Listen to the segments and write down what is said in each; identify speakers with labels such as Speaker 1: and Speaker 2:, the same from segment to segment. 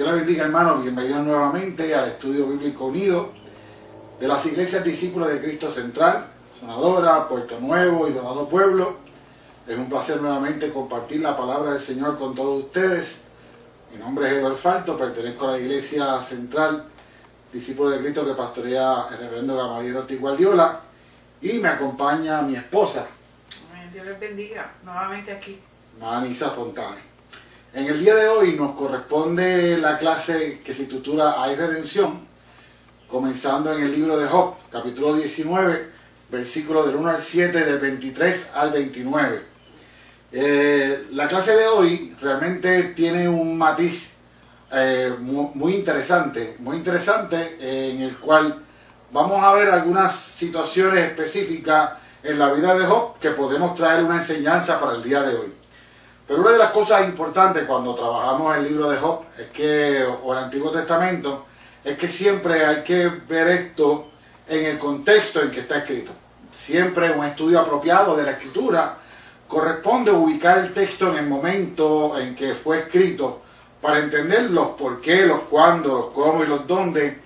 Speaker 1: le bendiga, hermano. Bienvenidos nuevamente al Estudio Bíblico Unido de las Iglesias Discípulos de Cristo Central, Sonadora, Puerto Nuevo y Dorado Pueblo. Es un placer nuevamente compartir la palabra del Señor con todos ustedes. Mi nombre es Eduardo Falto, pertenezco a la Iglesia Central Discípulos de Cristo que pastorea el reverendo Gamaliel Ortiz Guardiola, y me acompaña mi esposa.
Speaker 2: Dios les bendiga, nuevamente aquí.
Speaker 1: Manisa Fontane. En el día de hoy nos corresponde la clase que se titula Hay Redención, comenzando en el libro de Job, capítulo 19, versículos del 1 al 7, del 23 al 29. La clase de hoy realmente tiene un matiz muy interesante, en el cual vamos a ver algunas situaciones específicas en la vida de Job que podemos traer una enseñanza para el día de hoy. Pero una de las cosas importantes cuando trabajamos el libro de Job o el Antiguo Testamento es que siempre hay que ver esto en el contexto en que está escrito. Siempre un estudio apropiado de la Escritura corresponde ubicar el texto en el momento en que fue escrito para entender los por qué, los cuándo, los cómo y los dónde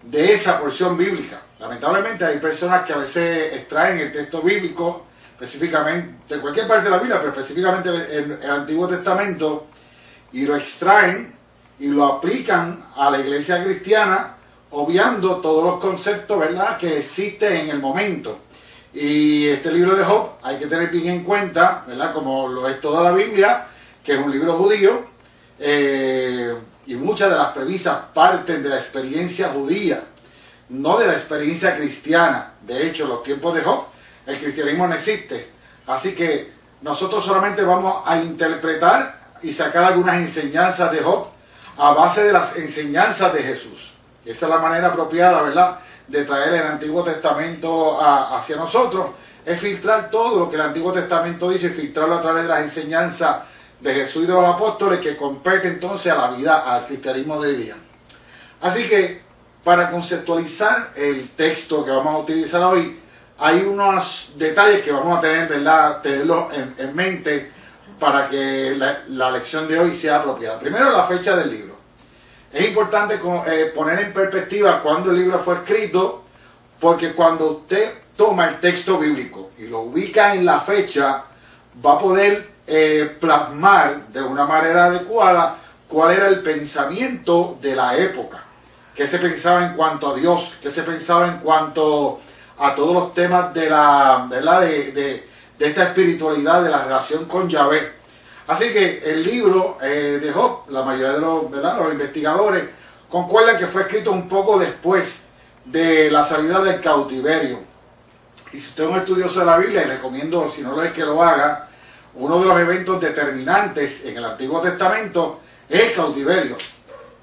Speaker 1: de esa porción bíblica. Lamentablemente hay personas que a veces extraen el texto bíblico específicamente de cualquier parte de la Biblia, pero específicamente en el Antiguo Testamento, y lo extraen y lo aplican a la iglesia cristiana, obviando todos los conceptos, ¿verdad?, que existen en el momento. Y este libro de Job hay que tener bien en cuenta, ¿verdad?, como lo es toda la Biblia, que es un libro judío, y muchas de las premisas parten de la experiencia judía, no de la experiencia cristiana. De hecho, en los tiempos de Job, el cristianismo no existe. Así que nosotros solamente vamos a interpretar y sacar algunas enseñanzas de Job a base de las enseñanzas de Jesús. Esa es la manera apropiada, ¿verdad?, de traer el Antiguo Testamento hacia nosotros. Es filtrar todo lo que el Antiguo Testamento dice y filtrarlo a través de las enseñanzas de Jesús y de los apóstoles, que compete entonces a la vida, al cristianismo de hoy día. Así que, para conceptualizar el texto que vamos a utilizar hoy, hay unos detalles que vamos a tener, ¿verdad?, tenerlos en mente para que la lección de hoy sea apropiada. Primero, la fecha del libro. Es importante poner en perspectiva cuándo el libro fue escrito, porque cuando usted toma el texto bíblico y lo ubica en la fecha, va a poder plasmar de una manera adecuada cuál era el pensamiento de la época, qué se pensaba en cuanto a Dios, qué se pensaba en cuanto a todos los temas de la, ¿verdad?, de esta espiritualidad, de la relación con Yahvé. Así que el libro de Job, la mayoría de los investigadores concuerdan que fue escrito un poco después de la salida del cautiverio. Y si usted es un estudioso de la Biblia, y recomiendo, si no lo es, que lo haga, uno de los eventos determinantes en el Antiguo Testamento es el cautiverio.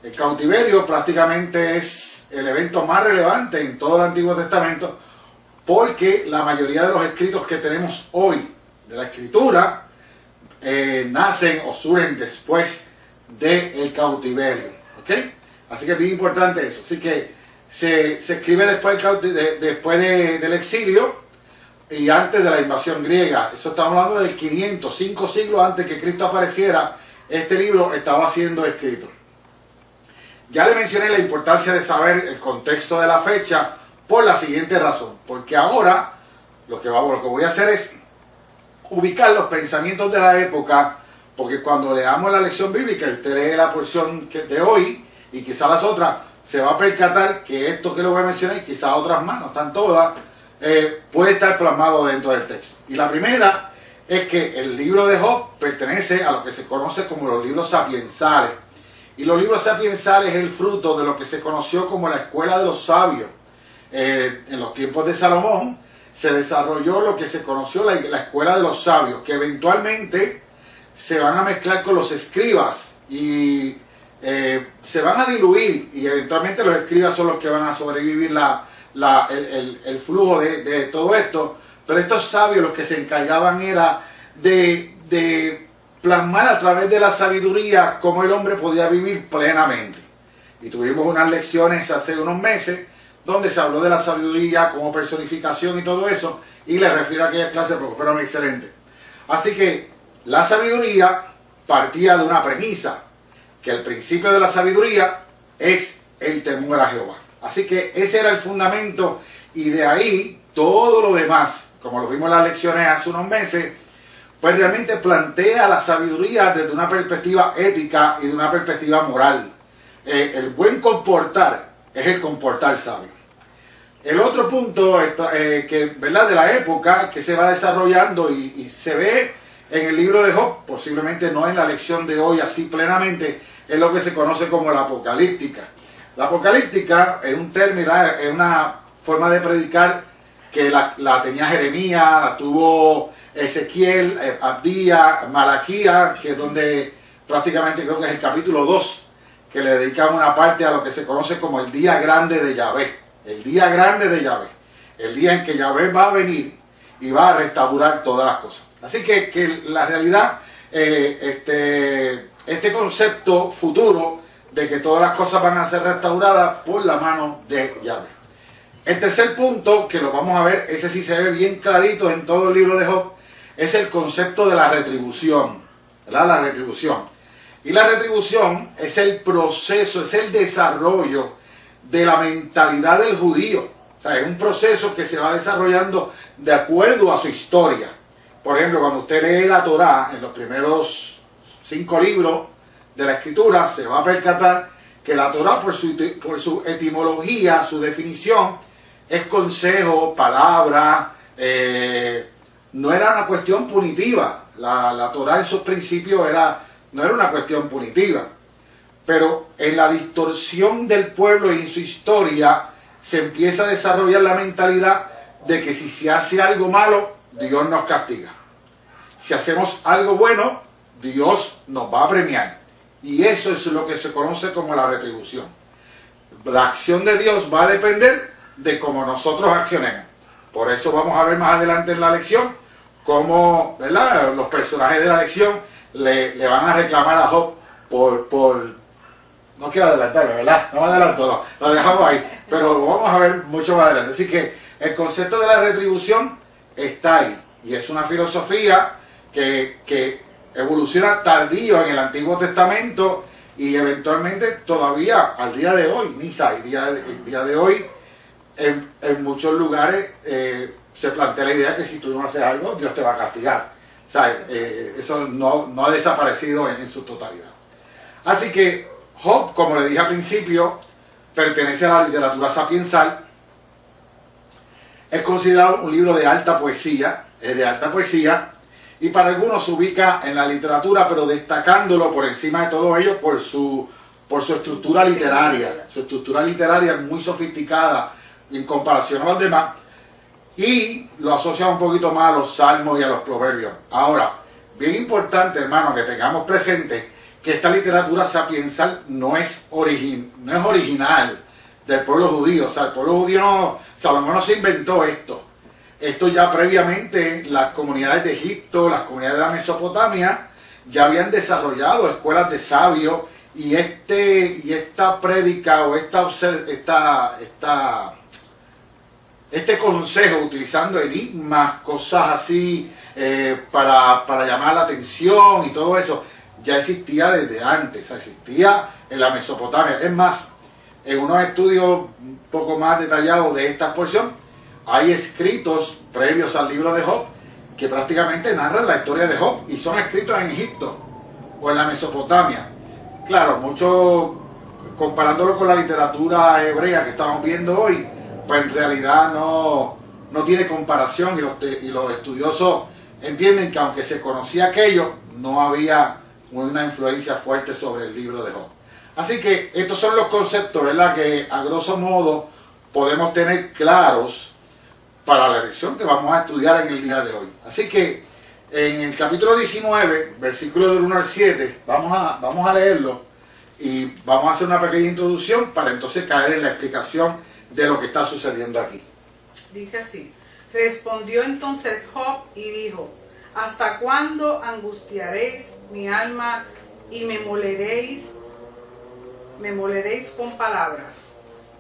Speaker 1: El cautiverio prácticamente es el evento más relevante en todo el Antiguo Testamento, porque la mayoría de los escritos que tenemos hoy de la Escritura nacen o surgen después del cautiverio. ¿Ok? Así que es bien importante eso. Así que se escribe después del exilio y antes de la invasión griega. Eso estamos hablando del 500, 5 siglos antes que Cristo apareciera. Este libro estaba siendo escrito. Ya le mencioné la importancia de saber el contexto de la fecha por la siguiente razón. Porque ahora lo que voy a hacer es ubicar los pensamientos de la época, porque cuando leamos la lección bíblica y usted lee la porción de hoy y quizás las otras, se va a percatar que esto que le voy a mencionar y quizás otras más, no están todas, puede estar plasmado dentro del texto. Y la primera es que el libro de Job pertenece a lo que se conoce como los libros sapiensales. Y los libros sapiensales es el fruto de lo que se conoció como la escuela de los sabios. En los tiempos de Salomón se desarrolló lo que se conoció la escuela de los sabios, que eventualmente se van a mezclar con los escribas y se van a diluir, y eventualmente los escribas son los que van a sobrevivir el flujo de todo esto. Pero estos sabios los que se encargaban era de plasmar a través de la sabiduría cómo el hombre podía vivir plenamente. Y tuvimos unas lecciones hace unos meses donde se habló de la sabiduría como personificación y todo eso, y le refiero a aquellas clases porque fueron excelentes. Así que la sabiduría partía de una premisa, que el principio de la sabiduría es el temor a Jehová. Así que ese era el fundamento, y de ahí todo lo demás, como lo vimos en las lecciones hace unos meses, pues realmente plantea la sabiduría desde una perspectiva ética y de una perspectiva moral. El buen comportar es el comportar sabio. El otro punto que, ¿verdad?, de la época que se va desarrollando y se ve en el libro de Job, posiblemente no en la lección de hoy así plenamente, es lo que se conoce como la apocalíptica. La apocalíptica es un término, es una forma de predicar que la tenía Jeremías, la tuvo Ezequiel, Abdías, Malaquías, que es donde prácticamente creo que es el capítulo 2, que le dedican una parte a lo que se conoce como el día grande de Yahvé. El día grande de Yahvé. El día en que Yahvé va a venir y va a restaurar todas las cosas. Así que la realidad, este concepto futuro de que todas las cosas van a ser restauradas por la mano de Yahvé. El tercer punto, que lo vamos a ver, ese sí se ve bien clarito en todo el libro de Job, es el concepto de la retribución, ¿verdad? La retribución. Y la retribución es el proceso, es el desarrollo de la mentalidad del judío. O sea, es un proceso que se va desarrollando de acuerdo a su historia. Por ejemplo, cuando usted lee la Torá, en los primeros 5 libros de la Escritura, se va a percatar que la Torá, por su etimología, su definición, es consejo, palabra, no era una cuestión punitiva. La Torá en sus principios no era una cuestión punitiva. Pero en la distorsión del pueblo y en su historia se empieza a desarrollar la mentalidad de que si se hace algo malo, Dios nos castiga. Si hacemos algo bueno, Dios nos va a premiar. Y eso es lo que se conoce como la retribución. La acción de Dios va a depender de cómo nosotros accionemos. Por eso vamos a ver más adelante en la lección cómo, ¿verdad?, los personajes de la lección le van a reclamar a Job por no quiero adelantarme, ¿verdad? No me adelanto, no, lo dejamos ahí, pero lo vamos a ver mucho más adelante. Así que el concepto de la retribución está ahí, y es una filosofía que evoluciona tardío en el Antiguo Testamento y eventualmente todavía al día de hoy, Nisa, el día de hoy, en muchos lugares se plantea la idea que si tú no haces algo, Dios te va a castigar. O sea, eso no ha desaparecido en su totalidad. Así que Job, como le dije al principio, pertenece a la literatura sapiensal. Es considerado un libro de alta poesía, y para algunos se ubica en la literatura, pero destacándolo por encima de todo ello por su estructura literaria. Su estructura literaria es muy sofisticada en comparación a los demás, y lo asocia un poquito más a los salmos y a los proverbios. Ahora, bien importante, hermano, que tengamos presente que esta literatura sapiensal no es original del pueblo judío. O sea, el pueblo judío Salomón no se inventó esto. Esto ya previamente las comunidades de Egipto, las comunidades de la Mesopotamia, ya habían desarrollado escuelas de sabios, y esta prédica o este consejo, utilizando enigmas, cosas así, para llamar la atención y todo eso, ya existía desde antes, o sea, existía en la Mesopotamia. Es más, en unos estudios un poco más detallados de esta porción, hay escritos previos al libro de Job que prácticamente narran la historia de Job, y son escritos en Egipto o en la Mesopotamia. Claro, mucho comparándolo con la literatura hebrea que estamos viendo hoy, pues en realidad no tiene comparación, y los estudiosos entienden que aunque se conocía aquello, no había una influencia fuerte sobre el libro de Job. Así que estos son los conceptos, ¿verdad?, que a grosso modo podemos tener claros para la lección que vamos a estudiar en el día de hoy. Así que en el capítulo 19, versículos del 1 al 7, vamos a leerlo, y vamos a hacer una pequeña introducción para entonces caer en la explicación de lo que está sucediendo aquí.
Speaker 2: Dice así: respondió entonces Job y dijo: ¿hasta cuándo angustiaréis mi alma y me moleréis con palabras?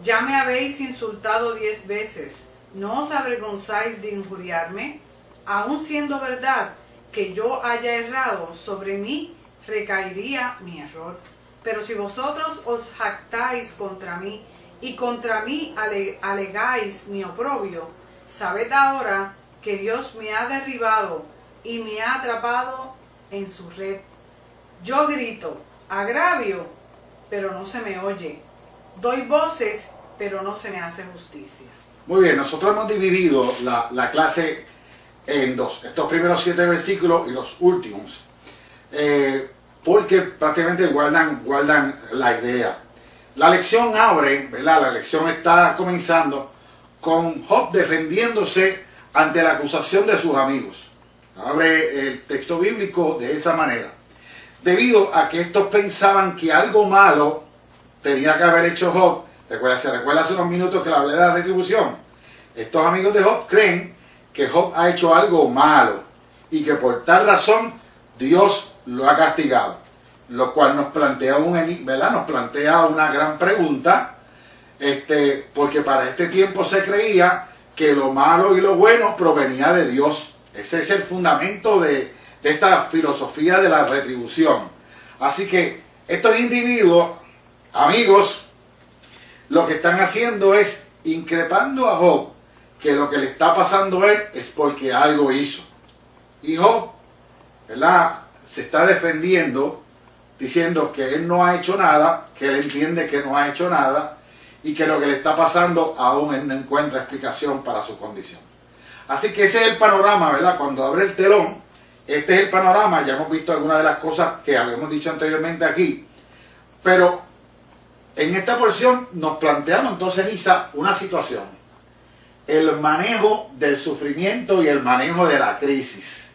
Speaker 2: Ya me habéis insultado 10 veces. ¿No os avergonzáis de injuriarme? Aun siendo verdad que yo haya errado, sobre mí recaería mi error. Pero si vosotros os jactáis contra mí y contra mí alegáis mi oprobio, sabed ahora que Dios me ha derribado y me ha atrapado en su red. Yo grito, agravio, pero no se me oye. Doy voces, pero no se me hace justicia.
Speaker 1: Muy bien, nosotros hemos dividido la clase en dos, estos primeros 7 versículos y los últimos, porque prácticamente guardan la idea. La lección abre, ¿verdad? La lección está comenzando con Job defendiéndose ante la acusación de sus amigos. Abre el texto bíblico de esa manera. Debido a que estos pensaban que algo malo tenía que haber hecho Job, se recuerda hace unos minutos que le hablé de la retribución. Estos amigos de Job creen que Job ha hecho algo malo y que por tal razón Dios lo ha castigado, lo cual nos plantea nos plantea una gran pregunta, porque para este tiempo se creía que lo malo y lo bueno provenía de Dios. Ese es el fundamento de esta filosofía de la retribución. Así que estos individuos, amigos, lo que están haciendo es increpando a Job que lo que le está pasando a él es porque algo hizo. Y Job, ¿verdad?, se está defendiendo diciendo que él no ha hecho nada, que él entiende que no ha hecho nada y que lo que le está pasando aún él no encuentra explicación para su condición. Así que ese es el panorama, ¿verdad? Cuando abre el telón, este es el panorama. Ya hemos visto algunas de las cosas que habíamos dicho anteriormente aquí, pero en esta porción nos planteamos entonces, Nisa, una situación: el manejo del sufrimiento y el manejo de la crisis.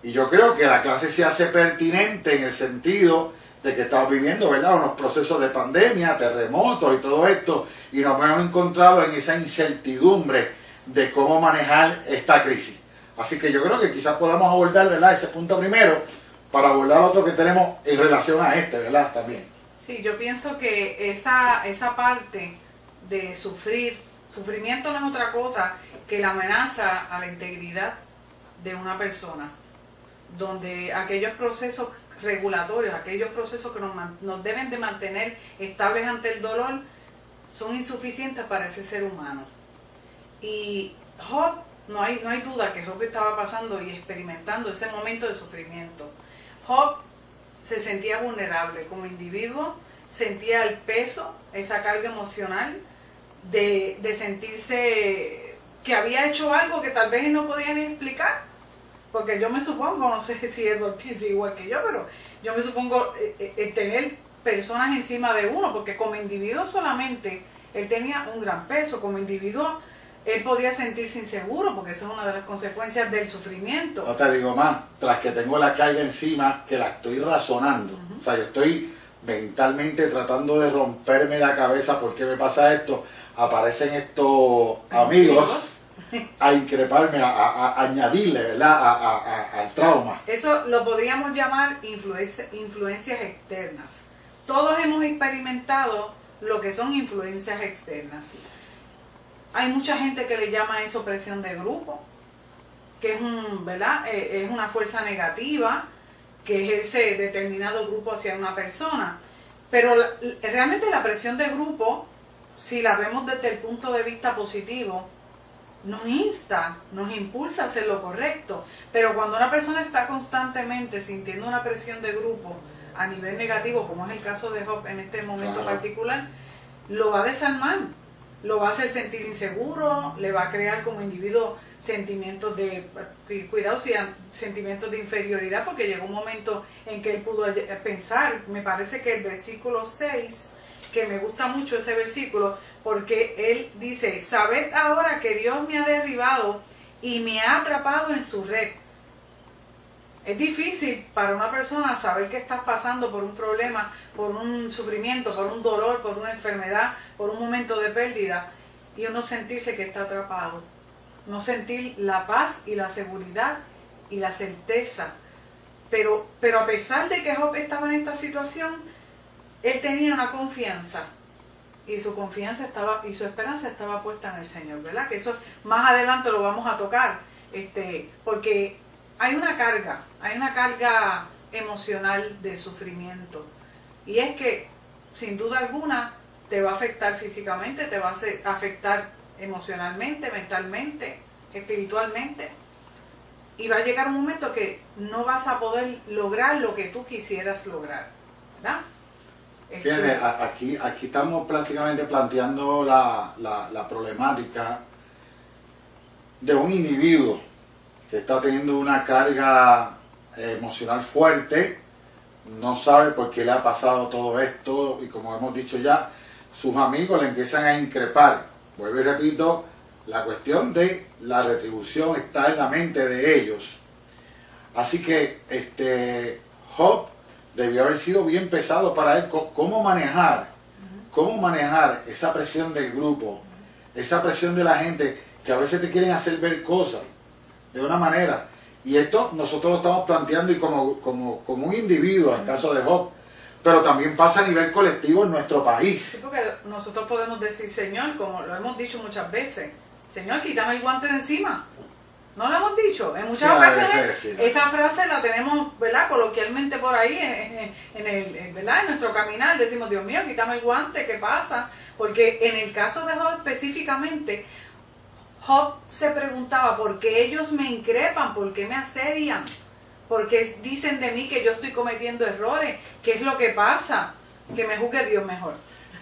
Speaker 1: Y yo creo que la clase se hace pertinente en el sentido de que estamos viviendo, ¿verdad?, unos procesos de pandemia, terremotos y todo esto, y nos hemos encontrado en esa incertidumbre de cómo manejar esta crisis. Así que yo creo que quizás podamos abordar, ¿verdad?, ese punto primero para abordar otro que tenemos en relación a ¿verdad?, también.
Speaker 2: Sí, yo pienso que esa parte de sufrimiento no es otra cosa que la amenaza a la integridad de una persona, donde aquellos procesos regulatorios, aquellos procesos que nos deben de mantener estables ante el dolor, son insuficientes para ese ser humano. Y Job, no hay duda que Job estaba pasando y experimentando ese momento de sufrimiento. Job se sentía vulnerable como individuo, sentía el peso, esa carga emocional de sentirse que había hecho algo que tal vez no podía ni explicar, porque yo me supongo, no sé si Edward piensa igual que yo, pero yo me supongo tener personas encima de uno, porque como individuo solamente él tenía un gran peso, como individuo él podía sentirse inseguro, porque esa es una de las consecuencias del sufrimiento.
Speaker 1: No te digo más, tras que tengo la carga encima, que la estoy razonando. O sea, yo estoy mentalmente tratando de romperme la cabeza por qué me pasa esto. Aparecen estos amigos a increparme, a añadirle, ¿verdad?, al trauma.
Speaker 2: Eso lo podríamos llamar influencias externas. Todos hemos experimentado lo que son influencias externas. Hay mucha gente que le llama eso presión de grupo, que es es una fuerza negativa que ejerce determinado grupo hacia una persona. Pero realmente la presión de grupo, si la vemos desde el punto de vista positivo, nos insta, nos impulsa a hacer lo correcto. Pero cuando una persona está constantemente sintiendo una presión de grupo a nivel negativo, como es el caso de Job en este momento particular, lo va a desarmar, lo va a hacer sentir inseguro, le va a crear como individuo sentimientos de, cuidado, sentimientos de inferioridad, porque llegó un momento en que él pudo pensar, me parece que el versículo 6, que me gusta mucho ese versículo, porque él dice: sabed ahora que Dios me ha derribado y me ha atrapado en su red. Es difícil para una persona saber que estás pasando por un problema, por un sufrimiento, por un dolor, por una enfermedad, por un momento de pérdida, y uno sentirse que está atrapado. No sentir la paz y la seguridad y la certeza. Pero a pesar de que Job estaba en esta situación, él tenía una confianza. Y su confianza y su esperanza estaba puesta en el Señor, ¿verdad? Que eso más adelante lo vamos a tocar, porque hay una carga emocional de sufrimiento. Y es que, sin duda alguna, te va a afectar físicamente, te va a afectar emocionalmente, mentalmente, espiritualmente. Y va a llegar un momento que no vas a poder lograr lo que tú quisieras lograr, ¿verdad?
Speaker 1: Fíjate, aquí estamos prácticamente planteando la problemática de un individuo que está teniendo una carga emocional fuerte, no sabe por qué le ha pasado todo esto, y como hemos dicho ya, sus amigos le empiezan a increpar. Vuelvo y repito, la cuestión de la retribución está en la mente de ellos. Así que Job debió haber sido bien pesado para él. ¿Cómo manejar esa presión del grupo, esa presión de la gente que a veces te quieren hacer ver cosas de una manera? Y esto nosotros lo estamos planteando y como un individuo en el caso de Job, pero también pasa a nivel colectivo en nuestro país.
Speaker 2: Sí, porque nosotros podemos decir, Señor, como lo hemos dicho muchas veces, Señor, quítame el guante de encima. ¿No lo hemos dicho? En muchas ocasiones esa frase la tenemos, ¿verdad?, coloquialmente por ahí, ¿verdad?, en nuestro caminar. Decimos, Dios mío, quítame el guante, ¿qué pasa? Porque en el caso de Job específicamente, Job se preguntaba, ¿por qué ellos me increpan? ¿Por qué me asedian? ¿Por qué dicen de mí que yo estoy cometiendo errores? ¿Qué es lo que pasa? Que me juzgue Dios mejor.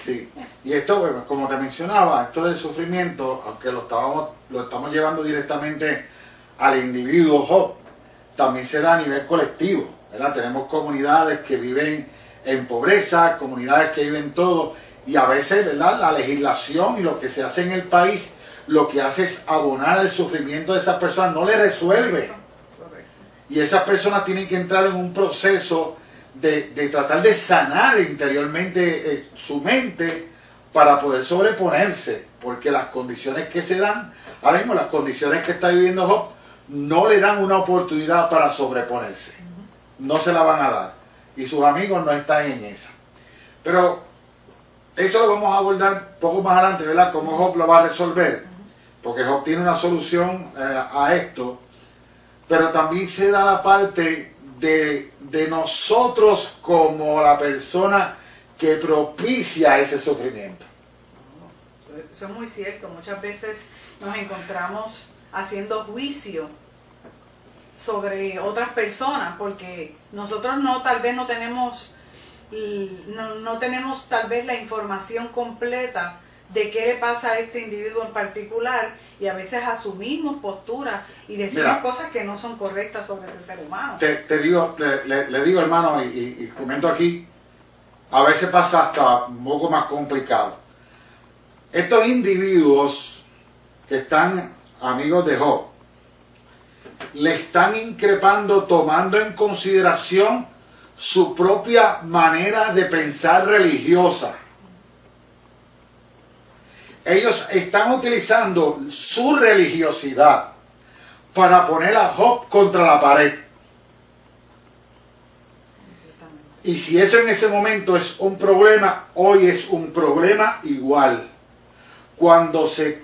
Speaker 1: Sí, y esto, como te mencionaba, esto del sufrimiento, aunque lo estamos llevando directamente al individuo Job, también se da a nivel colectivo, ¿verdad? Tenemos comunidades que viven en pobreza, comunidades que viven todo, y a veces, ¿verdad?, la legislación y lo que se hace en el país, lo que hace es abonar el sufrimiento de esas personas, no le resuelve. Y esas personas tienen que entrar en un proceso de tratar de sanar interiormente su mente para poder sobreponerse, porque las condiciones que se dan, ahora mismo las condiciones que está viviendo Job, no le dan una oportunidad para sobreponerse, no se la van a dar, y sus amigos no están en esa. Pero eso lo vamos a abordar un poco más adelante, ¿verdad?, cómo Job lo va a resolver, porque Job tiene una solución a esto, pero también se da la parte de nosotros como la persona que propicia ese sufrimiento.
Speaker 2: Eso es muy cierto. Muchas veces nos encontramos haciendo juicio sobre otras personas porque nosotros tal vez no tenemos tal vez la información completa de qué le pasa a este individuo en particular, y a veces asumimos posturas y decimos cosas que no son correctas sobre ese ser humano.
Speaker 1: Le digo, hermano, y comento aquí, a veces pasa hasta un poco más complicado. Estos individuos que están amigos de Job, le están increpando tomando en consideración su propia manera de pensar religiosa. Ellos están utilizando su religiosidad para poner a Job contra la pared. Y si eso en ese momento es un problema, hoy es un problema igual. Cuando se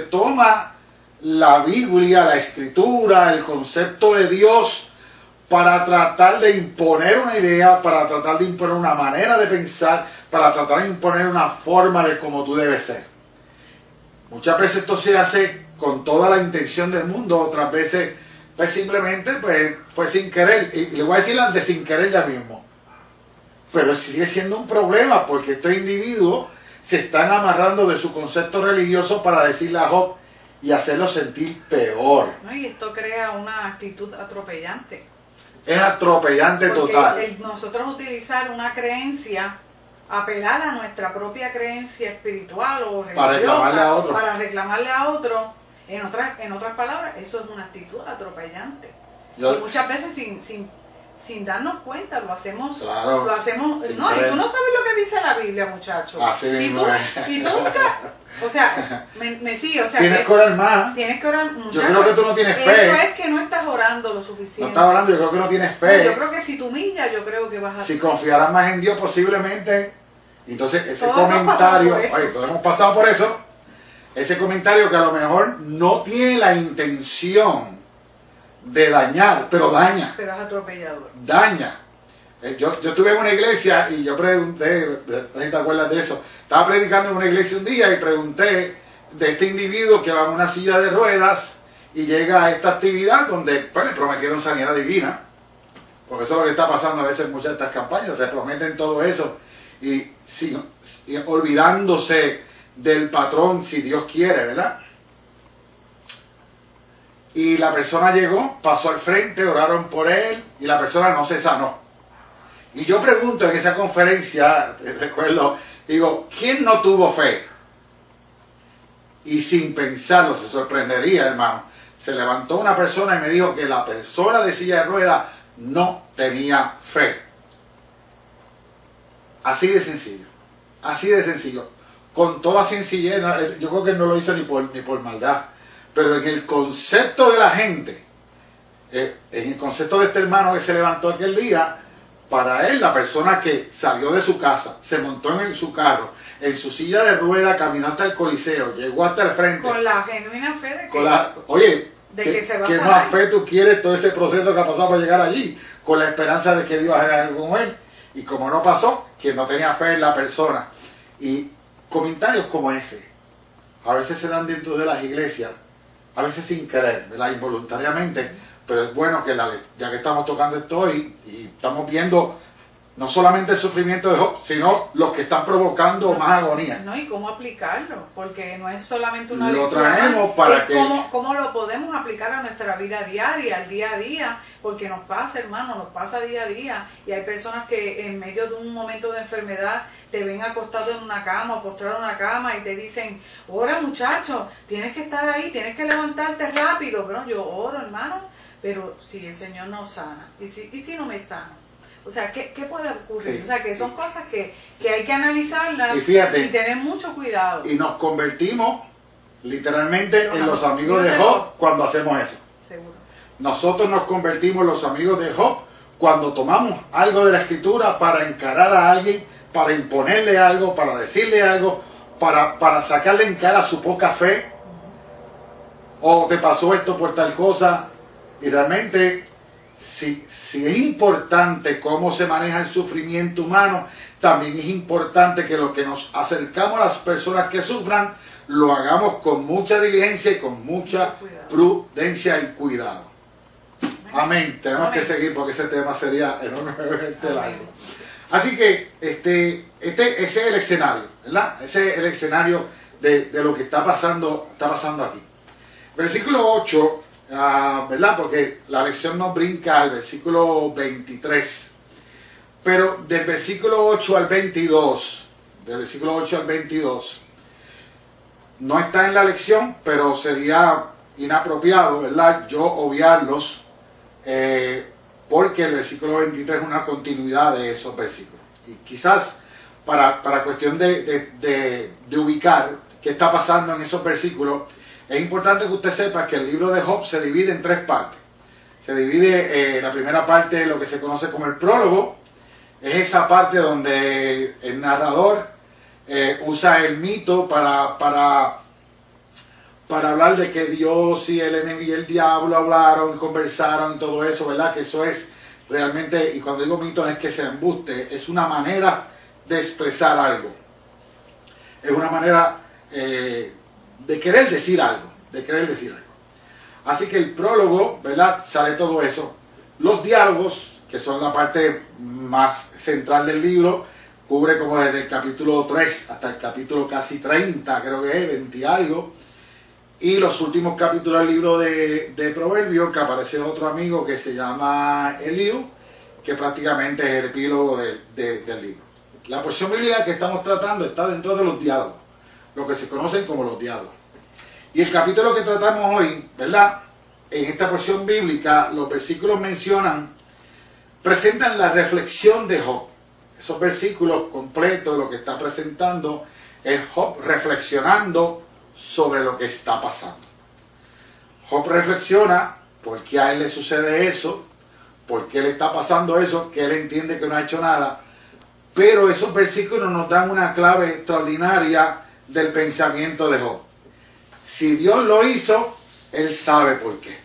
Speaker 1: toma la Biblia, la Escritura, el concepto de Dios, para tratar de imponer una idea, para tratar de imponer una manera de pensar, para tratar de imponer una forma de cómo tú debes ser. Muchas veces esto se hace con toda la intención del mundo, otras veces pues simplemente fue sin querer, y le voy a decir de sin querer ya mismo. Pero sigue siendo un problema porque estos individuos se están amarrando de su concepto religioso para decirle a Job y hacerlo sentir peor.
Speaker 2: No, y esto crea una actitud atropellante.
Speaker 1: Es atropellante
Speaker 2: porque
Speaker 1: total.
Speaker 2: Nosotros utilizar una creencia, apelar a nuestra propia creencia espiritual o religiosa para reclamarle a otro, en otras palabras, eso es una actitud atropellante. Y muchas veces sin darnos cuenta lo hacemos,
Speaker 1: claro,
Speaker 2: y tú no sabes lo que dice la Biblia, muchacho.
Speaker 1: Así mismo
Speaker 2: y tú nunca, o sea, me sigue, o sea,
Speaker 1: tienes que orar más.
Speaker 2: Tienes que orar, muchacho.
Speaker 1: Yo creo que tú no tienes fe.
Speaker 2: Eso es que no estás orando lo suficiente.
Speaker 1: No estás orando, yo creo que no tienes fe.
Speaker 2: Yo creo que si tú humillas, yo creo que vas a...
Speaker 1: Si confiaras más en Dios, posiblemente. Entonces, ese comentario, oye, todos hemos pasado por eso. Ese comentario que a lo mejor no tiene la intención de dañar, pero daña.
Speaker 2: Pero es atropellador.
Speaker 1: Daña. Yo estuve en una iglesia y yo pregunté, no sé si te acuerdas de eso, estaba predicando en una iglesia un día y pregunté de este individuo que va en una silla de ruedas y llega a esta actividad donde pues, le prometieron sanidad divina, porque eso es lo que está pasando a veces en muchas de estas campañas, te prometen todo eso y olvidándose del patrón si Dios quiere, ¿verdad? Y la persona llegó, pasó al frente, oraron por él y la persona no se sanó. Y yo pregunto en esa conferencia, recuerdo, digo, ¿quién no tuvo fe? Y sin pensarlo, se sorprendería, hermano, se levantó una persona y me dijo que la persona de silla de ruedas no tenía fe. Así de sencillo, así de sencillo. Con toda sencillez, yo creo que no lo hizo ni por maldad, pero en el concepto de la gente, en el concepto de este hermano que se levantó aquel día, para él, la persona que salió de su casa, se montó en su carro, en su silla de ruedas, caminó hasta el Coliseo, llegó hasta el frente.
Speaker 2: Con la genuina fe de que,
Speaker 1: que
Speaker 2: se va a
Speaker 1: ¿qué más fe tú quieres todo ese proceso que ha pasado para llegar allí? Con la esperanza de que Dios haga algo con él. Y como no pasó, que no tenía fe en la persona. Y comentarios como ese, a veces se dan dentro de las iglesias, a veces sin querer, ¿verdad? Involuntariamente. Pero es bueno que ya que estamos tocando esto hoy y estamos viendo no solamente el sufrimiento de Job, sino los que están provocando más agonía.
Speaker 2: No, y cómo aplicarlo, porque no es solamente una
Speaker 1: lo
Speaker 2: lectura,
Speaker 1: traemos para que
Speaker 2: cómo lo podemos aplicar a nuestra vida diaria, al día a día, porque nos pasa, hermano, nos pasa día a día, y hay personas que en medio de un momento de enfermedad te ven acostado en una cama o postrado en una cama y te dicen, ora muchacho, tienes que estar ahí, tienes que levantarte rápido. Bueno, yo oro, hermano, pero si el Señor no sana, y si no me sana, o sea, ¿qué puede ocurrir?
Speaker 1: Sí.
Speaker 2: O sea, que son cosas que hay que analizarlas
Speaker 1: y, fíjate,
Speaker 2: y tener mucho cuidado.
Speaker 1: Y nos convertimos literalmente en los amigos de Job cuando hacemos eso.
Speaker 2: Seguro.
Speaker 1: Nosotros nos convertimos en los amigos de Job cuando tomamos algo de la Escritura para encarar a alguien, para imponerle algo, para decirle algo, para sacarle en cara su poca fe. O te pasó esto por tal cosa. Y realmente, si es importante cómo se maneja el sufrimiento humano, también es importante que lo que nos acercamos a las personas que sufran, lo hagamos con mucha diligencia y con mucha prudencia y cuidado. Amén. Tenemos que seguir porque ese tema sería enormemente largo. Así que ese es el escenario, ¿verdad? Ese es el escenario de lo que está pasando aquí. Versículo 8. ¿Verdad? Porque la lección nos brinca al versículo 23, pero del versículo 8 al 22, no está en la lección, pero sería inapropiado, ¿verdad?, yo obviarlos, porque el versículo 23 es una continuidad de esos versículos. Y quizás para cuestión de ubicar qué está pasando en esos versículos, es importante que usted sepa que el libro de Job se divide en tres partes. Se divide, la primera parte, lo que se conoce como el prólogo, es esa parte donde el narrador usa el mito para hablar de que Dios y el enemigo y el diablo hablaron, conversaron y todo eso, ¿verdad? Que eso es realmente, y cuando digo mito no es que sea embuste, es una manera de expresar algo. Es una manera de querer decir algo, Así que el prólogo, ¿verdad?, sale todo eso. Los diálogos, que son la parte más central del libro, cubre como desde el capítulo 3 hasta el capítulo casi 30, creo que es, 20 y algo. Y los últimos capítulos del libro de Proverbios, que aparece otro amigo que se llama Eliú, que prácticamente es el epílogo del libro. La porción bíblica que estamos tratando está dentro de los diálogos, lo que se conocen como los diálogos. Y el capítulo que tratamos hoy, ¿verdad?, en esta porción bíblica, los versículos presentan la reflexión de Job. Esos versículos completos, lo que está presentando es Job reflexionando sobre lo que está pasando. Job reflexiona por qué a él le sucede eso, por qué le está pasando eso, que él entiende que no ha hecho nada. Pero esos versículos nos dan una clave extraordinaria del pensamiento de Job. Si Dios lo hizo, él sabe por qué.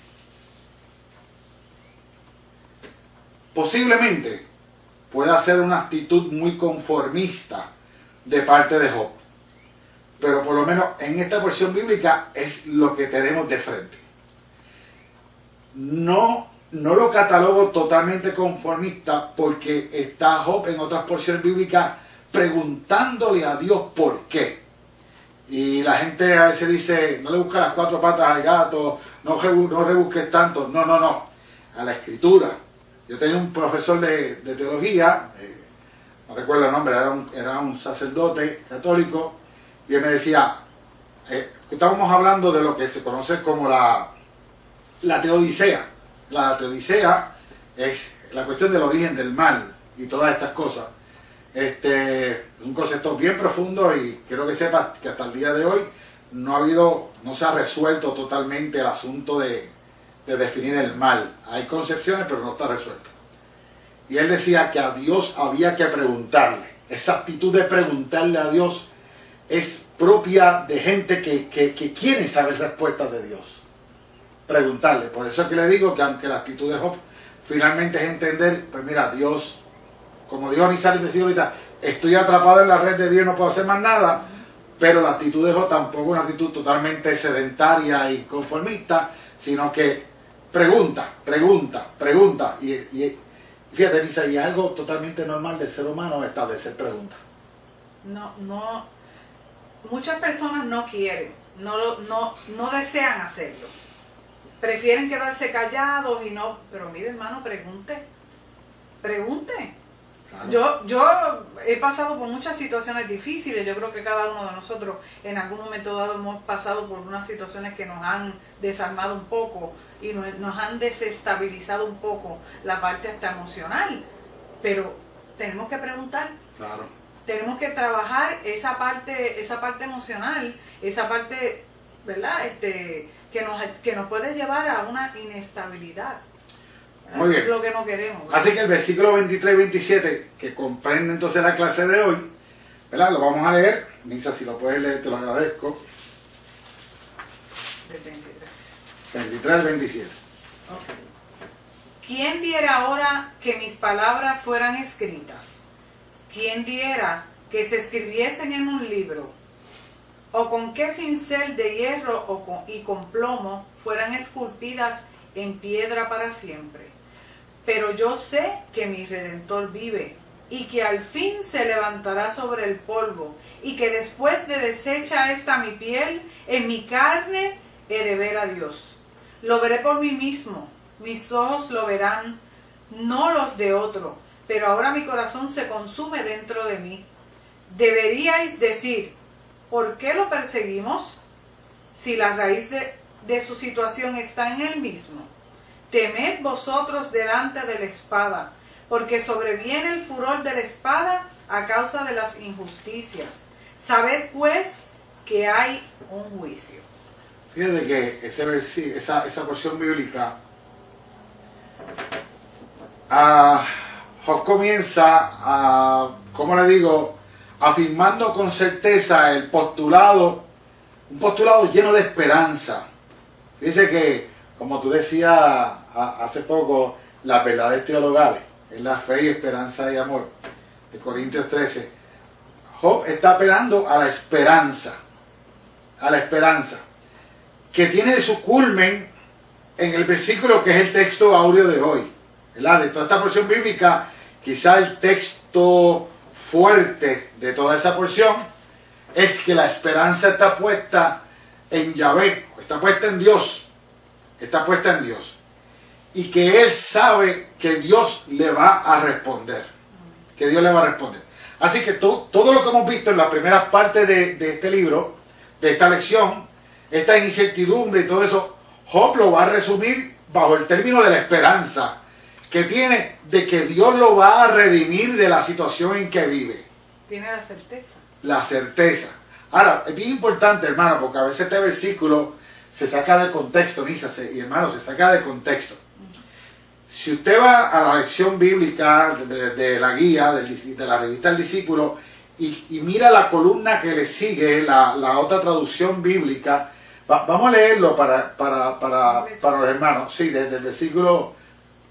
Speaker 1: Posiblemente pueda ser una actitud muy conformista de parte de Job. Pero por lo menos en esta porción bíblica es lo que tenemos de frente. No lo catalogo totalmente conformista porque está Job en otras porciones bíblicas preguntándole a Dios por qué. Y la gente a veces dice, no le busques las cuatro patas al gato, no rebusques tanto. No. A la escritura. Yo tenía un profesor de teología, no recuerdo el nombre, era un sacerdote católico, y él me decía, estábamos hablando de lo que se conoce como la teodicea. La teodicea es la cuestión del origen del mal y todas estas cosas. Es un concepto bien profundo y quiero que sepas que hasta el día de hoy no se ha resuelto totalmente el asunto de definir el mal. Hay concepciones, pero no está resuelto. Y él decía que a Dios había que preguntarle. Esa actitud de preguntarle a Dios es propia de gente que quiere saber respuestas de Dios. Preguntarle. Por eso es que le digo que aunque la actitud de Job finalmente es entender, pues mira, Dios, como dijo Nizar y ahorita, estoy atrapado en la red de Dios y no puedo hacer más nada, pero la actitud de Job tampoco es una actitud totalmente sedentaria y conformista, sino que pregunta. Y fíjate, Nisa, y algo totalmente normal del ser humano es establecer preguntas.
Speaker 2: No, muchas personas no quieren, no desean hacerlo. Prefieren quedarse callados y no, pero mire hermano, pregunte. Claro. Yo he pasado por muchas situaciones difíciles. Yo creo que cada uno de nosotros en algún momento dado hemos pasado por unas situaciones que nos han desarmado un poco y nos han desestabilizado un poco la parte hasta emocional. Pero tenemos que preguntar.
Speaker 1: Claro.
Speaker 2: Tenemos que trabajar esa parte emocional, esa parte, ¿verdad? Que nos puede llevar a una inestabilidad.
Speaker 1: Muy bien.
Speaker 2: Es lo que no queremos, ¿verdad?
Speaker 1: Así que el versículo 23 y 27, que comprende entonces la clase de hoy, ¿verdad? Lo vamos a leer. Misa, si lo puedes leer, te lo agradezco.
Speaker 2: Del 23.
Speaker 1: 23 al 27.
Speaker 2: Okay. ¿Quién diera ahora que mis palabras fueran escritas? ¿Quién diera que se escribiesen en un libro? ¿O con qué cincel de hierro y con plomo fueran esculpidas en piedra para siempre? Pero yo sé que mi Redentor vive, y que al fin se levantará sobre el polvo, y que después de deshecha esta mi piel, en mi carne he de ver a Dios. Lo veré por mí mismo, mis ojos lo verán, no los de otro, pero ahora mi corazón se consume dentro de mí. Deberíais decir, ¿por qué lo perseguimos? Si la raíz de su situación está en él mismo. Temed vosotros delante de la espada, porque sobreviene el furor de la espada a causa de las injusticias. Sabed pues que hay un juicio.
Speaker 1: Fíjate que esa porción bíblica, Job comienza ¿cómo le digo? Afirmando con certeza un postulado lleno de esperanza. Dice que, como tú decías hace poco, las verdades teologales, es la fe y esperanza y amor, de Corintios 13. Job está apelando a la esperanza, que tiene su culmen en el versículo que es el texto áureo de hoy, ¿verdad? De toda esta porción bíblica, quizá el texto fuerte de toda esa porción es que la esperanza está puesta en Yahvé, está puesta en Dios, y que él sabe que Dios le va a responder, Así que todo lo que hemos visto en la primera parte de este libro, de esta lección, esta incertidumbre y todo eso, Job lo va a resumir bajo el término de la esperanza que tiene de que Dios lo va a redimir de la situación en que vive.
Speaker 2: Tiene la certeza. La
Speaker 1: certeza. Ahora, es bien importante, hermano, porque a veces este versículo se saca de contexto, y hermano, se saca de contexto. Si usted va a la lección bíblica de la guía, de la revista del discípulo, y mira la columna que le sigue, la otra traducción bíblica, vamos a leerlo para los hermanos, sí, desde el versículo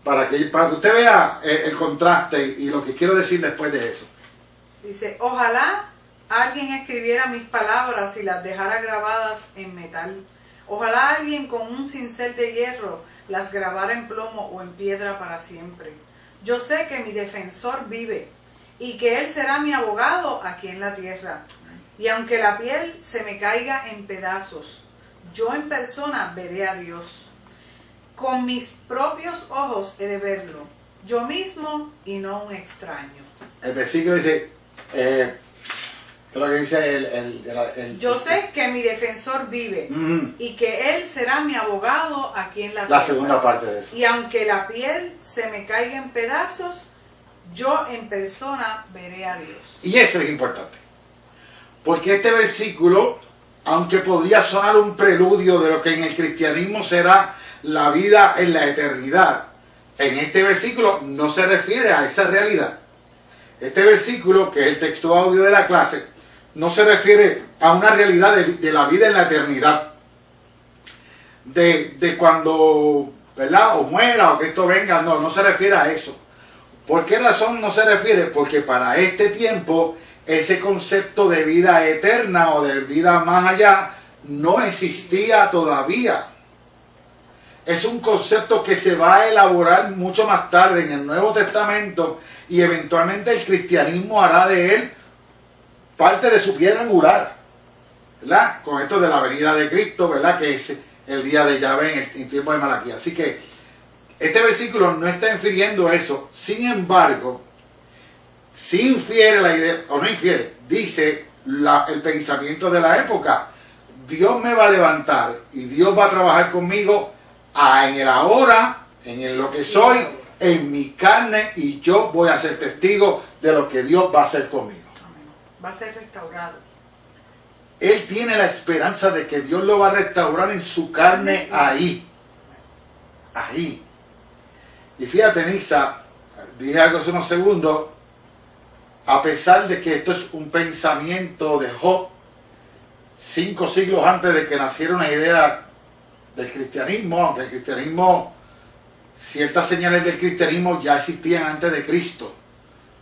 Speaker 1: para que usted vea el contraste y lo que quiero decir después de eso.
Speaker 2: Dice, ojalá alguien escribiera mis palabras y las dejara grabadas en metal. Ojalá alguien con un cincel de hierro las grabara en plomo o en piedra para siempre. Yo sé que mi defensor vive y que él será mi abogado aquí en la tierra. Y aunque la piel se me caiga en pedazos, yo en persona veré a Dios. Con mis propios ojos he de verlo, yo mismo y no un extraño.
Speaker 1: El versículo dice, creo que dice
Speaker 2: yo sé que mi defensor vive y que él será mi abogado aquí en la tierra.
Speaker 1: La segunda parte de eso.
Speaker 2: Y aunque la piel se me caiga en pedazos, yo en persona veré a Dios.
Speaker 1: Y eso es importante. Porque este versículo, aunque podría sonar un preludio de lo que en el cristianismo será la vida en la eternidad, en este versículo no se refiere a esa realidad. Este versículo, que es el texto audio de la clase, no se refiere a una realidad de la vida en la eternidad. De cuando, ¿verdad? O muera o que esto venga, no se refiere a eso. ¿Por qué razón no se refiere? Porque para este tiempo ese concepto de vida eterna o de vida más allá no existía todavía. Es un concepto que se va a elaborar mucho más tarde en el Nuevo Testamento y eventualmente el cristianismo hará de él parte de su piedra angular, ¿verdad? Con esto de la venida de Cristo, ¿verdad? Que es el día de Yahvé en tiempo de Malaquías. Así que este versículo no está infiriendo eso. Sin embargo, si infiere la idea, o no infiere, dice el pensamiento de la época. Dios me va a levantar y Dios va a trabajar conmigo en el ahora, en lo que soy, en mi carne, y yo voy a ser testigo de lo que Dios va a hacer conmigo.
Speaker 2: Va a ser restaurado.
Speaker 1: Él tiene la esperanza de que Dios lo va a restaurar en su carne ahí. Ahí. Y fíjate, Nisa, dije algo hace unos segundos, a pesar de que esto es un pensamiento de Job, 5 siglos antes de que naciera una idea del cristianismo, aunque el cristianismo, ciertas señales del cristianismo ya existían antes de Cristo.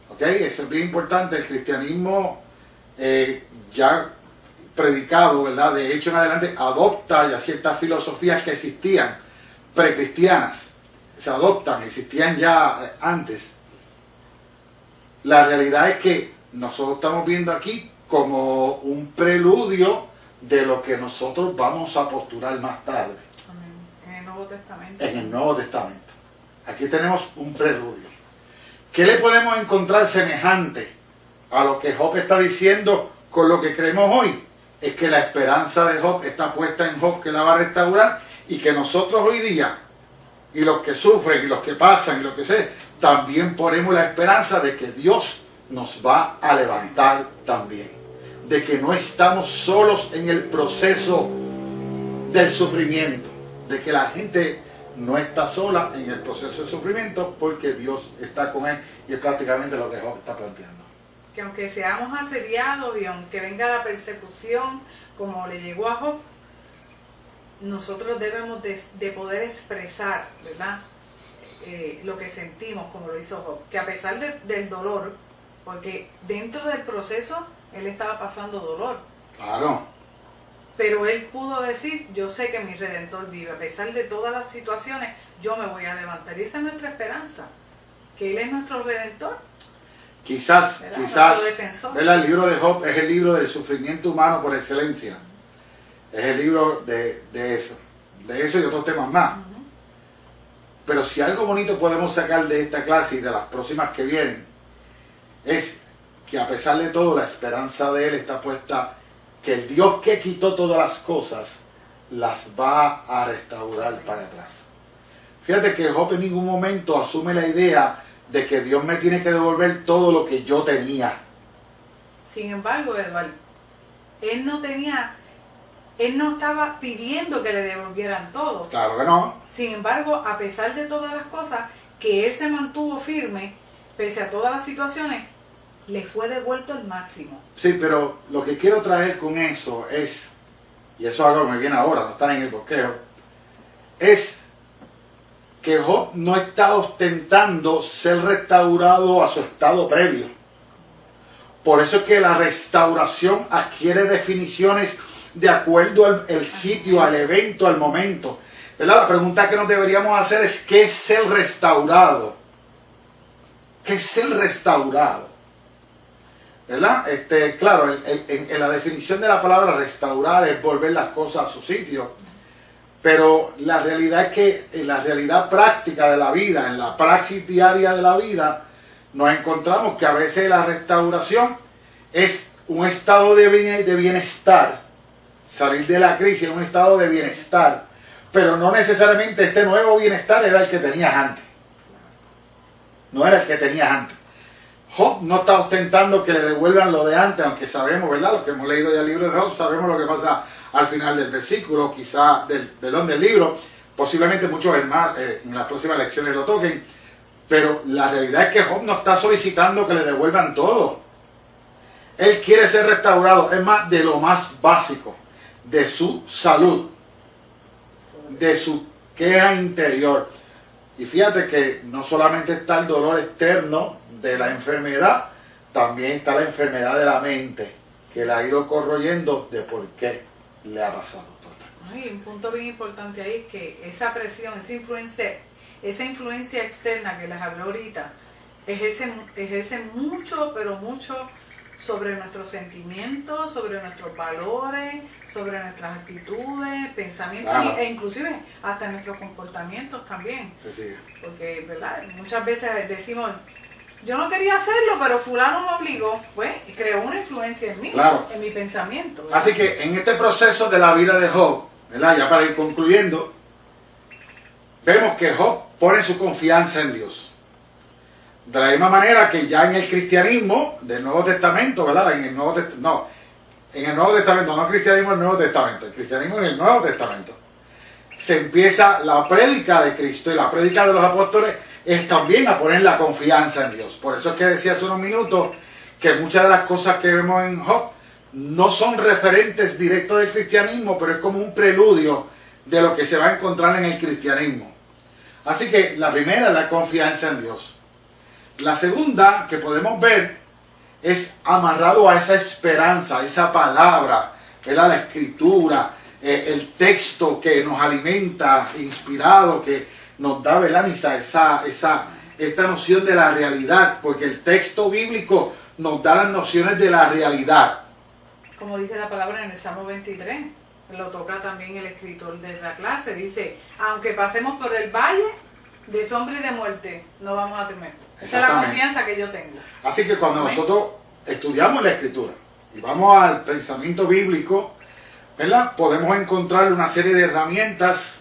Speaker 1: ¿Ok? Eso es bien importante. El cristianismo ya predicado, ¿verdad? De hecho en adelante adopta ya ciertas filosofías que existían, precristianas, se adoptan, existían ya antes. La realidad es que nosotros estamos viendo aquí como un preludio de lo que nosotros vamos a postular más tarde.
Speaker 2: En el Nuevo Testamento.
Speaker 1: En el Nuevo Testamento. Aquí tenemos un preludio. ¿Qué le podemos encontrar semejante a lo que Job está diciendo con lo que creemos hoy? Es que la esperanza de Job está puesta en Job, que la va a restaurar, y que nosotros hoy día, y los que sufren, y los que pasan, y los que se, también ponemos la esperanza de que Dios nos va a levantar también. De que no estamos solos en el proceso del sufrimiento. De que la gente no está sola en el proceso de sufrimiento porque Dios está con él, y es prácticamente lo que Job está planteando.
Speaker 2: Que aunque seamos asediados y aunque venga la persecución como le llegó a Job, nosotros debemos de poder expresar, ¿verdad? Lo que sentimos como lo hizo Job, que a pesar del dolor, porque dentro del proceso él estaba pasando dolor.
Speaker 1: Claro.
Speaker 2: Pero él pudo decir, yo sé que mi Redentor vive, a pesar de todas las situaciones, yo me voy a levantar. Y esa es nuestra esperanza, que Él es nuestro Redentor.
Speaker 1: Quizás,
Speaker 2: ¿verdad?
Speaker 1: El libro de Job es el libro del sufrimiento humano por excelencia. Es el libro de eso y otros temas más. Pero si algo bonito podemos sacar de esta clase y de las próximas que vienen, es que a pesar de todo la esperanza de Él está puesta, que el Dios que quitó todas las cosas las va a restaurar para atrás. Fíjate que Job en ningún momento asume la idea de que Dios me tiene que devolver todo lo que yo tenía.
Speaker 2: Sin embargo, Eduardo, él no estaba pidiendo que le devolvieran todo.
Speaker 1: Claro que no.
Speaker 2: Sin embargo, a pesar de todas las cosas, que él se mantuvo firme, pese a todas las situaciones, le fue devuelto el máximo.
Speaker 1: Sí, pero lo que quiero traer con eso es, y eso es algo que me viene ahora, no está en el bosquejo, es que Job no está ostentando ser restaurado a su estado previo. Por eso es que la restauración adquiere definiciones de acuerdo al sitio, al evento, al momento. ¿Verdad? La pregunta que nos deberíamos hacer es: ¿qué es el restaurado? ¿Qué es el restaurado? ¿Verdad? Claro, en la definición de la palabra restaurar es volver las cosas a su sitio. Pero la realidad es que en la realidad práctica de la vida, en la praxis diaria de la vida, nos encontramos que a veces la restauración es un estado de bienestar. Salir de la crisis es un estado de bienestar. Pero no necesariamente este nuevo bienestar era el que tenías antes. No era el que tenías antes. Job no está ostentando que le devuelvan lo de antes, aunque sabemos, ¿verdad? Los que hemos leído ya el libro de Job, sabemos lo que pasa al final del versículo, quizá del libro. Posiblemente muchos hermanos en las próximas lecciones lo toquen. Pero la realidad es que Job no está solicitando que le devuelvan todo. Él quiere ser restaurado, es más, de lo más básico, de su salud, de su queja interior. Y fíjate que no solamente está el dolor externo de la enfermedad, también está la enfermedad de la mente, que le ha ido corroyendo de por qué le ha pasado todo esto.
Speaker 2: Y un punto bien importante ahí es que esa presión, esa influencia externa que les hablé ahorita, ejerce mucho, pero mucho sobre nuestros sentimientos, sobre nuestros valores, sobre nuestras actitudes, pensamientos,
Speaker 1: claro,
Speaker 2: e inclusive hasta nuestros comportamientos también.
Speaker 1: Sí.
Speaker 2: Porque, ¿verdad? Muchas veces decimos: yo no quería hacerlo, pero fulano me obligó. Pues creó una influencia en mí,
Speaker 1: claro,
Speaker 2: en mi pensamiento, ¿verdad?
Speaker 1: Así que en este proceso de la vida de Job, ¿verdad? Ya para ir concluyendo, vemos que Job pone su confianza en Dios. De la misma manera que ya en el cristianismo del Nuevo Testamento, ¿verdad? En el Nuevo Testamento, no cristianismo del Nuevo Testamento, el cristianismo en el Nuevo Testamento. Se empieza la prédica de Cristo, y la prédica de los apóstoles es también a poner la confianza en Dios. Por eso es que decía hace unos minutos que muchas de las cosas que vemos en Job no son referentes directos del cristianismo, pero es como un preludio de lo que se va a encontrar en el cristianismo. Así que la primera es la confianza en Dios. La segunda que podemos ver es amarrado a esa esperanza, a esa palabra, ¿verdad? La escritura, el texto que nos alimenta, inspirado, que nos da, ¿verdad? Esta noción de la realidad, porque el texto bíblico nos da las nociones de la realidad.
Speaker 2: Como dice la palabra en el Salmo 23, lo toca también el escritor de la clase, dice: aunque pasemos por el valle de sombra y de muerte, no vamos a temer. Esa es la confianza que yo tengo.
Speaker 1: Así que cuando nosotros estudiamos la escritura y vamos al pensamiento bíblico, ¿verdad? Podemos encontrar una serie de herramientas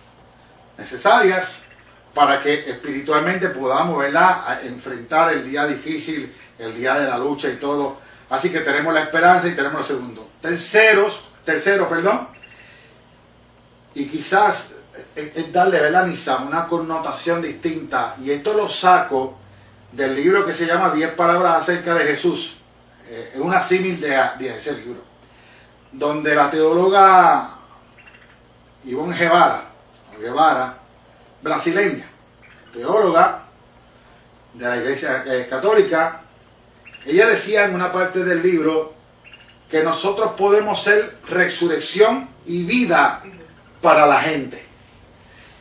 Speaker 1: necesarias para que espiritualmente podamos, ¿verdad?, enfrentar el día difícil, el día de la lucha y todo. Así que tenemos la esperanza y tenemos lo segundo. Tercero, y quizás es darle, ¿verdad, Nisam, una connotación distinta, y esto lo saco del libro que se llama 10 palabras acerca de Jesús. Es una símil de ese libro, donde la teóloga Ivonne Guevara, brasileña, teóloga de la Iglesia Católica, ella decía en una parte del libro que nosotros podemos ser resurrección y vida para la gente.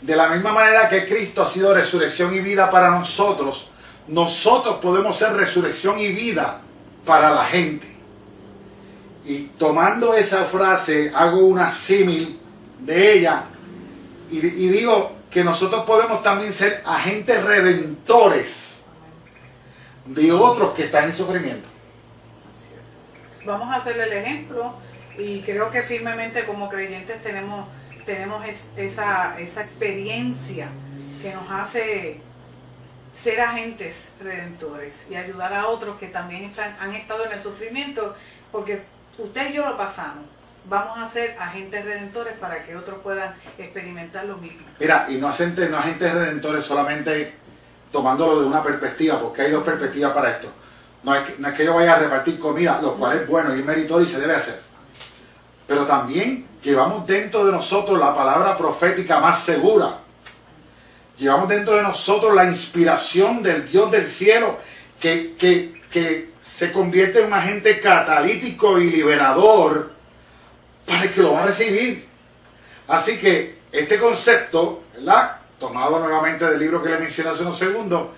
Speaker 1: De la misma manera que Cristo ha sido resurrección y vida para nosotros, nosotros podemos ser resurrección y vida para la gente. Y tomando esa frase, hago una símil de ella y digo que nosotros podemos también ser agentes redentores de otros que están en sufrimiento.
Speaker 2: Vamos a hacerle el ejemplo, y creo que firmemente como creyentes tenemos esa experiencia que nos hace ser agentes redentores y ayudar a otros que también han estado en el sufrimiento, porque usted y yo lo pasamos. Vamos a ser agentes redentores para que otros puedan experimentar lo mismo.
Speaker 1: Mira, y no agentes redentores solamente tomándolo de una perspectiva, porque hay dos perspectivas para esto. No es que yo vaya a repartir comida, lo cual es bueno y es meritorio y se debe hacer. Pero también llevamos dentro de nosotros la palabra profética más segura, llevamos dentro de nosotros la inspiración del Dios del cielo que se convierte en un agente catalítico y liberador para el que lo va a recibir. Así que este concepto, ¿verdad?, tomado nuevamente del libro que le mencioné hace unos segundos,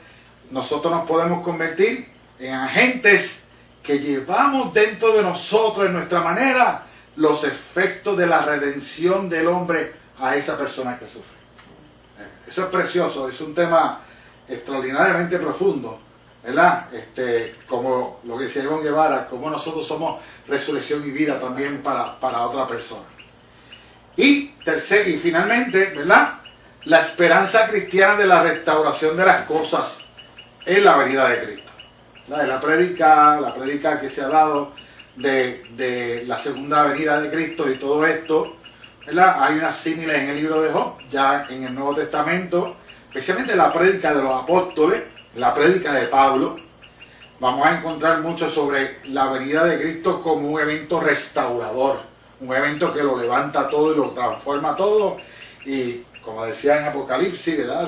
Speaker 1: nosotros nos podemos convertir en agentes que llevamos dentro de nosotros, en nuestra manera, los efectos de la redención del hombre a esa persona que sufre. Eso es precioso, es un tema extraordinariamente profundo, ¿verdad? Como lo que decía Iván Guevara, como nosotros somos resurrección y vida también para otra persona. Y finalmente, ¿verdad?, la esperanza cristiana de la restauración de las cosas en la venida de Cristo. La prédica que se ha dado de la segunda venida de Cristo y todo esto, ¿verdad? Hay unas símiles en el libro de Job, ya en el Nuevo Testamento, especialmente la prédica de los apóstoles, la prédica de Pablo. Vamos a encontrar mucho sobre la venida de Cristo como un evento restaurador, un evento que lo levanta todo y lo transforma todo, y como decía en Apocalipsis, ¿verdad?,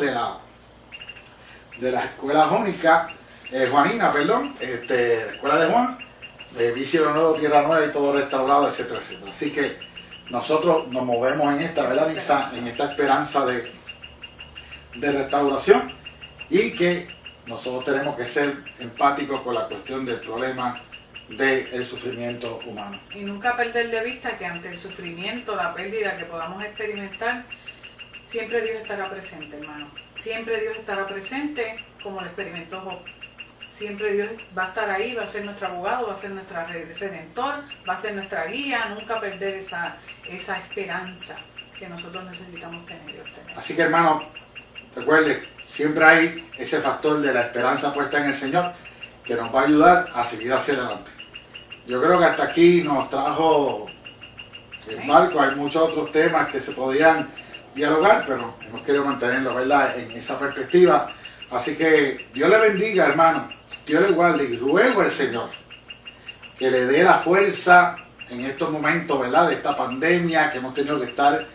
Speaker 1: de la escuela jónica, Juanina, perdón, la escuela de Juan, cielo nuevo, tierra nueva y todo restaurado, etcétera, etcétera. Así que nosotros nos movemos en esta, ¿verdad?, en esta esperanza de restauración, y que nosotros tenemos que ser empáticos con la cuestión del problema del sufrimiento humano.
Speaker 2: Y nunca perder de vista que ante el sufrimiento, la pérdida que podamos experimentar, siempre Dios estará presente, hermano. Siempre Dios estará presente, como lo experimentó Job. Siempre Dios va a estar ahí, va a ser nuestro abogado, va a ser nuestro redentor, va a ser nuestra guía. Nunca perder esa esperanza que nosotros necesitamos tener.
Speaker 1: Así que, hermano, recuerde, siempre hay ese factor de la esperanza puesta en el Señor que nos va a ayudar a seguir hacia adelante. Yo creo que hasta aquí nos trajo el marco. Hay muchos otros temas que se podían dialogar, pero hemos querido mantenerlo, ¿verdad?, en esa perspectiva. Así que Dios le bendiga, hermano, Dios le guarde, y ruego al Señor que le dé la fuerza en estos momentos, ¿verdad?, de esta pandemia, que hemos tenido que estar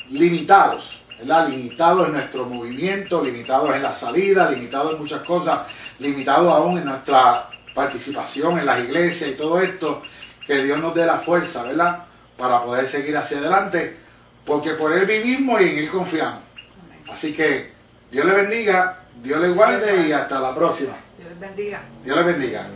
Speaker 1: limitados, ¿verdad?, limitados en nuestro movimiento, limitados en la salida, limitados en muchas cosas, limitados aún en nuestra participación en las iglesias y todo esto. Que Dios nos dé la fuerza, ¿verdad?, para poder seguir hacia adelante, porque por Él vivimos y en Él confiamos. Así que Dios le bendiga, Dios le guarde y hasta la próxima.
Speaker 2: Dios les bendiga.
Speaker 1: Dios le bendiga.